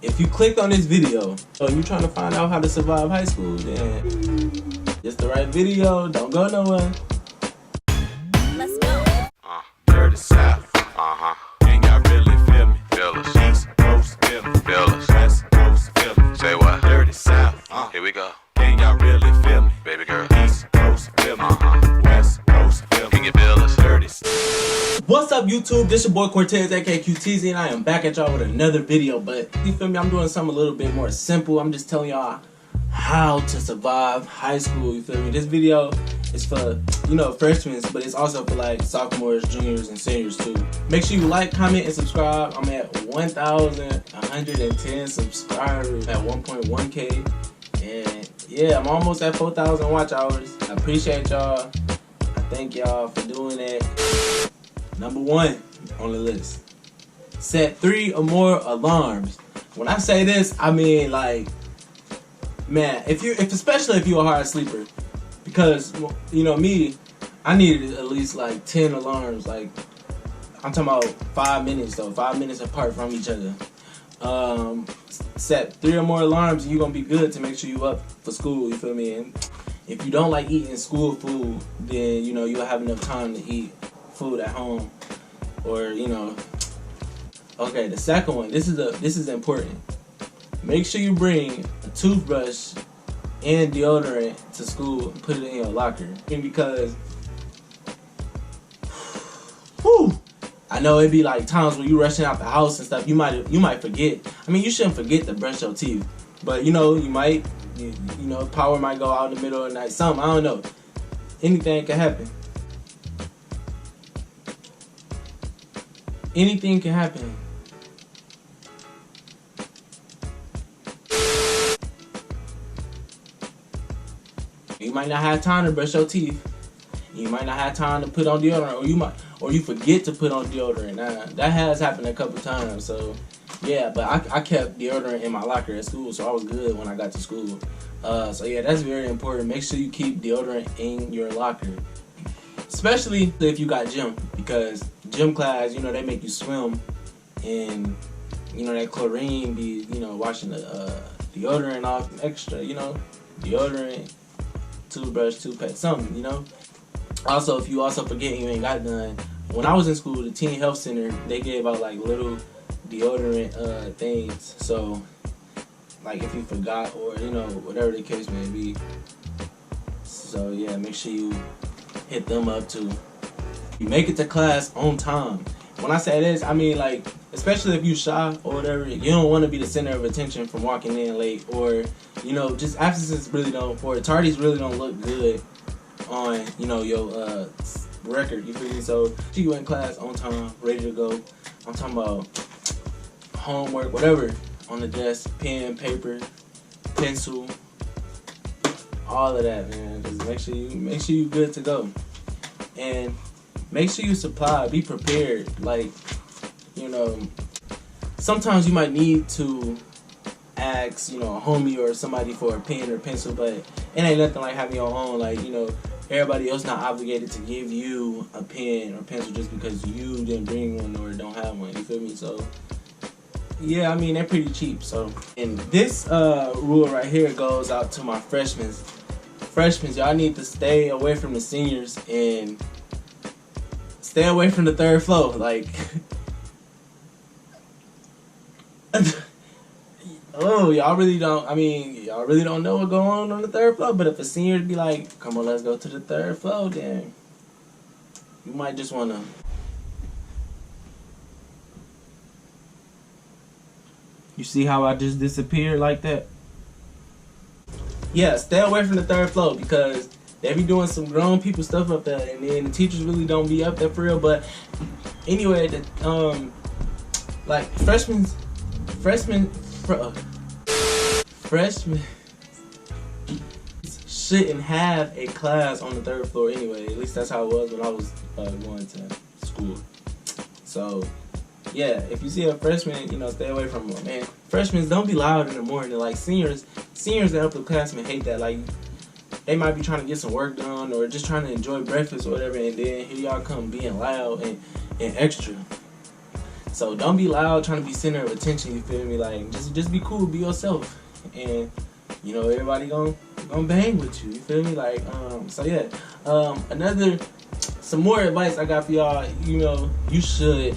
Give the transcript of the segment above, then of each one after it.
if you clicked on this video and you're trying to find out how to survive high school, then it's the right video. Don't go nowhere. Let's go. Dirty South. Ain't got really feel me. Feel us. East Coast feel me. Feel us. West Coast feel me. Say what? Dirty South. Here we go. Ain't got really feel me. Baby girl. East Coast feel me. West Coast feel me. Can you feel us? Dirty. What's up, YouTube? This your boy Cortez, aka QTZ, and I am back at y'all with another video. But you feel me? I'm doing something a little bit more simple. I'm just telling y'all how to survive high school. You feel me? This video is for, freshmen, but it's also for like sophomores, juniors, and seniors too. Make sure you like, comment, and subscribe. I'm at 1,110 subscribers at 1.1K, and yeah, I'm almost at 4,000 watch hours. I appreciate y'all. I thank y'all for doing that. Number 1 on the list: set 3 or more alarms. When I say this, I mean like, man, especially if you're a hard sleeper, because me, I needed at least like 10 alarms. Like, I'm talking about 5 minutes though, 5 minutes apart from each other. Set 3 or more alarms, and you're gonna be good to make sure you up for school. You feel me? And if you don't like eating school food, then you'll have enough time to eat food at home, or Okay, the second one. This is important. Make sure you bring a toothbrush and deodorant to school and put it in your locker. Because, whew, I know it'd be like times when you rushing out the house and stuff. You might forget. I mean, you shouldn't forget to brush your teeth, but you might, power might go out in the middle of the night. Something, I don't know. Anything can happen. Anything can happen. You might not have time to brush your teeth. You might not have time to put on deodorant, or you forget to put on deodorant. Now, that has happened a couple times. So yeah, but I kept deodorant in my locker at school, so I was good when I got to school. So yeah, that's very important. Make sure you keep deodorant in your locker, especially if you got gym, because gym class, they make you swim, and that chlorine be washing the deodorant off extra. Deodorant, toothbrush, toothpaste, something. Also, if you also forget you ain't got none, when I was in school, the teen health center, they gave out like little deodorant things. So like if you forgot, or whatever the case may be. So yeah, make sure you hit them up too. You make it to class on time. When I say this, I mean like, especially if you shy or whatever, you don't want to be the center of attention from walking in late, or just absences really don't, or tardies really don't look good on your record. You feel me? So you in class on time, ready to go. I'm talking about homework, whatever, on the desk, pen, paper, pencil, all of that, man. Just make sure you good to go, and make sure you supply. Be prepared. Like, sometimes you might need to ask, a homie or somebody for a pen or pencil, but it ain't nothing like having your own. Like, everybody else not obligated to give you a pen or pencil just because you didn't bring one or don't have one. You feel me? So yeah, I mean, they're pretty cheap. So, and this rule right here goes out to my freshmen. Y'all need to stay away from the seniors and stay away from the third floor. Like, oh, y'all really don't know what's going on the third floor. But if a senior be like, come on, let's go to the third floor, then you might just want to. You see how I just disappeared like that? Yeah, stay away from the third floor, because they be doing some grown people stuff up there, and then the teachers really don't be up there for real. But anyway, like freshmen shouldn't have a class on the third floor anyway. At least that's how it was when I was going to school. So yeah, if you see a freshman, stay away from them, man. Freshmen, don't be loud in the morning. Like seniors and upperclassmen hate that. Like, they might be trying to get some work done or just trying to enjoy breakfast or whatever, and then here y'all come being loud and extra. So don't be loud trying to be center of attention, you feel me? Like, just be cool, be yourself. And, you know, everybody gonna bang with you feel me? Like, so yeah. Some more advice I got for y'all, you know, you should,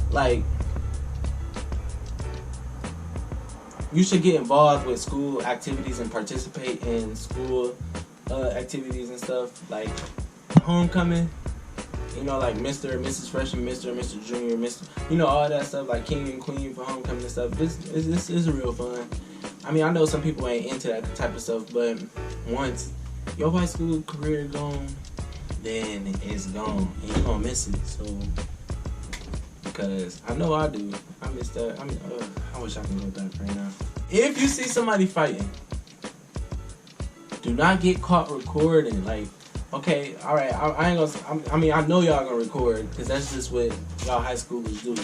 like, you should get involved with school activities and participate in school activities and stuff, like homecoming, you know, like Mr. and Mrs. Freshman, Mr. and Mr. Junior, Mr. You know, all that stuff, like King and Queen for homecoming and stuff. This is real fun. I mean, I know some people ain't into that type of stuff, but once your high school career gone, then it's gone, and you're gonna miss it. So, because I know I do. I miss that. I mean, I wish I could go back right now. If you see somebody fighting, do not get caught recording. Like, okay, all right, I ain't gonna. I mean, I know y'all gonna record because that's just what y'all high schoolers do.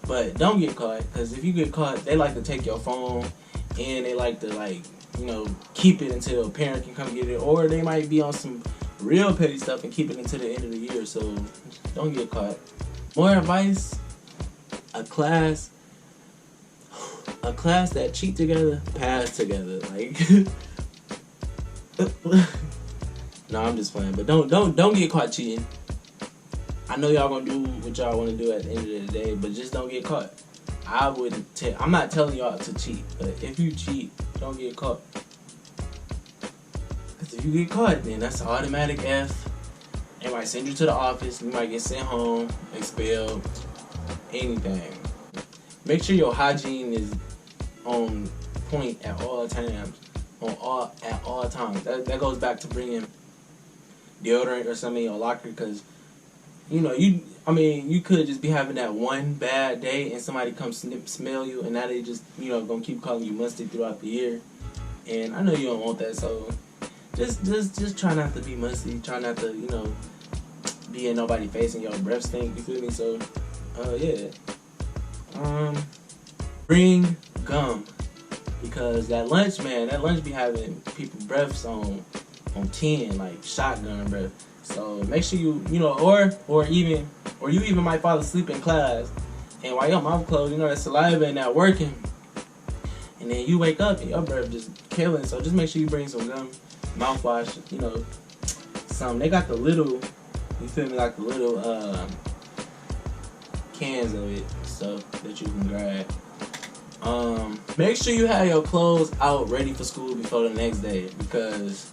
But don't get caught, because if you get caught, they like to take your phone, and they like to, like, you know, keep it until a parent can come get it, or they might be on some real petty stuff and keep it until the end of the year. So don't get caught. More advice: a class that cheat together, pass together. Like, no, I'm just playing. But don't get caught cheating. I know y'all gonna do what y'all want to do at the end of the day, but just don't get caught. I'm not telling y'all to cheat, but if you cheat, don't get caught. Because if you get caught, then that's an automatic F. They might send you to the office. You might get sent home, expelled, anything. Make sure your hygiene is on point at all times. At all times. That goes back to bringing deodorant or something in your locker, because, you know, you could just be having that one bad day and somebody comes smell you, and now they just, you know, gonna keep calling you musty throughout the year. And I know you don't want that, so just try not to be musty. Try not to, you know, be in nobody's face and your breath stink. You feel me? So, yeah. Bring gum, because that lunch be having people breaths on 10, like shotgun breath. So make sure you know, or you even might fall asleep in class, and while your mouth closed, you know, that saliva and that working, and then you wake up and your breath just killing. So just make sure you bring some gum, mouthwash, you know, some. They got the little, you feel me, like the little cans of it, stuff that you can grab. Make sure you have your clothes out ready for school before the next day, because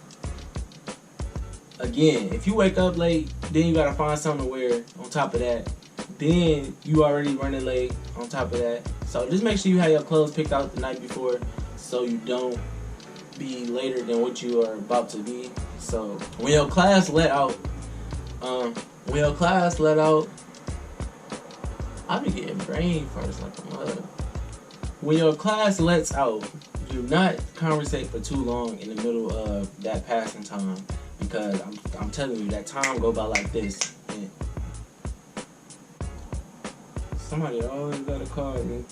again, if you wake up late, then you gotta find something to wear on top of that. Then you already running late on top of that. So just make sure you have your clothes picked out the night before, so you don't be later than what you are about to be. So when your class let out, I be getting brain first like a mother. When your class lets out, do not conversate for too long in the middle of that passing time, because I'm telling you, that time go by like this. And somebody always gotta call me.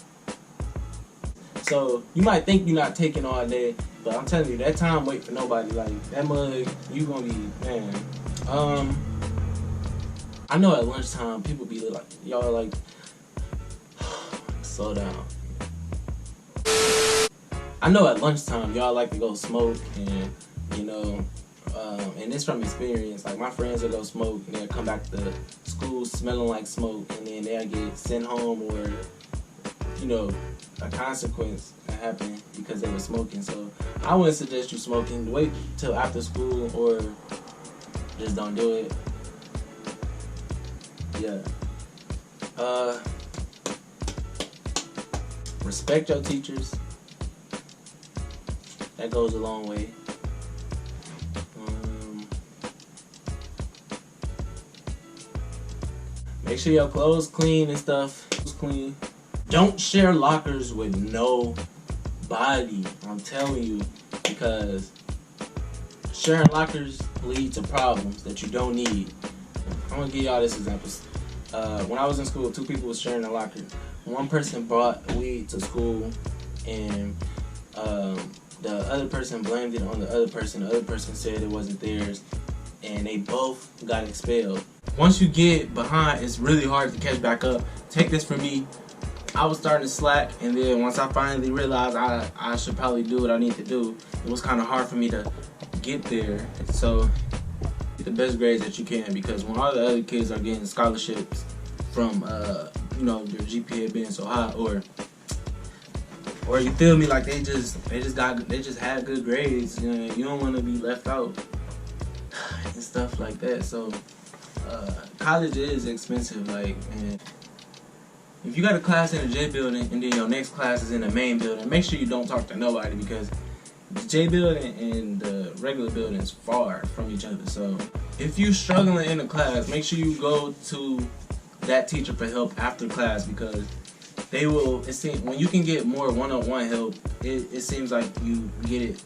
So you might think you're not taking all day, but I'm telling you, that time wait for nobody. Like, that mug, you gonna be, man. I know at lunchtime people be like, y'all like, slow down. I know at lunchtime y'all like to go smoke, and, you know, and it's from experience. Like, my friends will go smoke and they'll come back to school smelling like smoke, and then they'll get sent home, or, you know, a consequence happen because they were smoking. So I wouldn't suggest you smoking. Wait till after school, or just don't do it. Yeah. Respect your teachers. That goes a long way. Make sure your clothes clean and stuff. Clean. Don't share lockers with nobody. I'm telling you, because sharing lockers lead to problems that you don't need. I'm gonna give y'all this example. When I was in school, 2 people was sharing a locker. One person brought weed to school, and the other person blamed it on the other person. The other person said it wasn't theirs, and they both got expelled. Once you get behind, it's really hard to catch back up, take this from me. I was starting to slack, and then once I finally realized I should probably do what I need to do, it was kind of hard for me to get there. So get the best grades that you can, because when all the other kids are getting scholarships from you know, their GPA being so high, or you feel me, like they just had good grades, you know, you don't want to be left out and stuff like that. So college is expensive, like, and if you got a class in the J building and then your next class is in the main building, make sure you don't talk to nobody, because the J building and the regular building is far from each other. So if you struggling in a class, make sure you go to that teacher for help after class, because they will, when you can get more one-on-one help, it seems like you get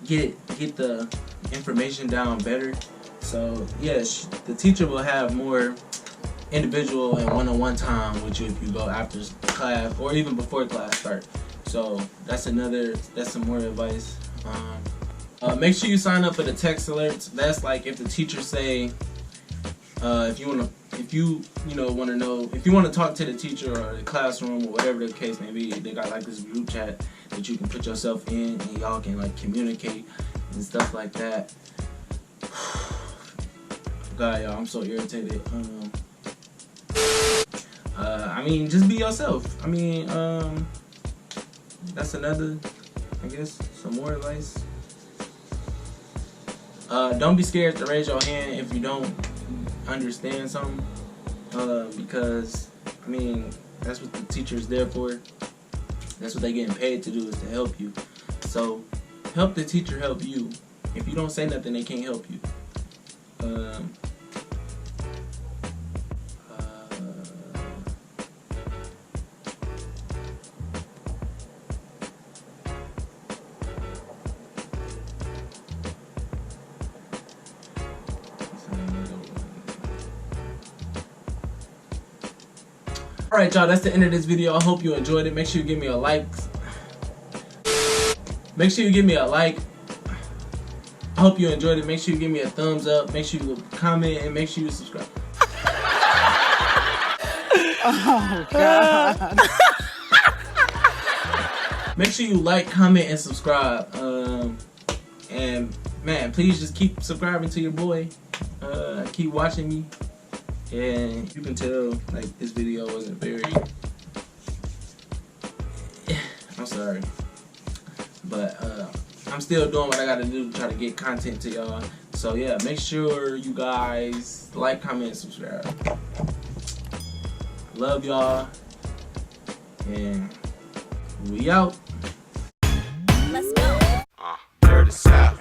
the information down better. So yes, the teacher will have more individual and one-on-one time with you if you go after class or even before class start. So that's some more advice. Make sure you sign up for the text alerts. That's like if the teacher say, if you want to talk to the teacher or the classroom or whatever the case may be, they got like this group chat that you can put yourself in, and y'all can like communicate and stuff like that. God, y'all, I'm so irritated. I mean, just be yourself. I mean, that's another, I guess, some more advice. Don't be scared to raise your hand if you don't understand something, because, I mean, that's what the teacher is there for. That's what they're getting paid to do, is to help you. So, help the teacher help you. If you don't say nothing, they can't help you. Alright, y'all, that's the end of this video. I hope you enjoyed it. Make sure you give me a like. Make sure you give me a like. I hope you enjoyed it. Make sure you give me a thumbs up. Make sure you comment, and make sure you subscribe. Oh, God. Make sure you like, comment, and subscribe. And, man, please just keep subscribing to your boy. Keep watching me. And you can tell, like, this video wasn't very... I'm sorry. But, I'm still doing what I gotta do to try to get content to y'all. So, yeah, make sure you guys like, comment, and subscribe. Love y'all. And we out. Let's go. Dirty South.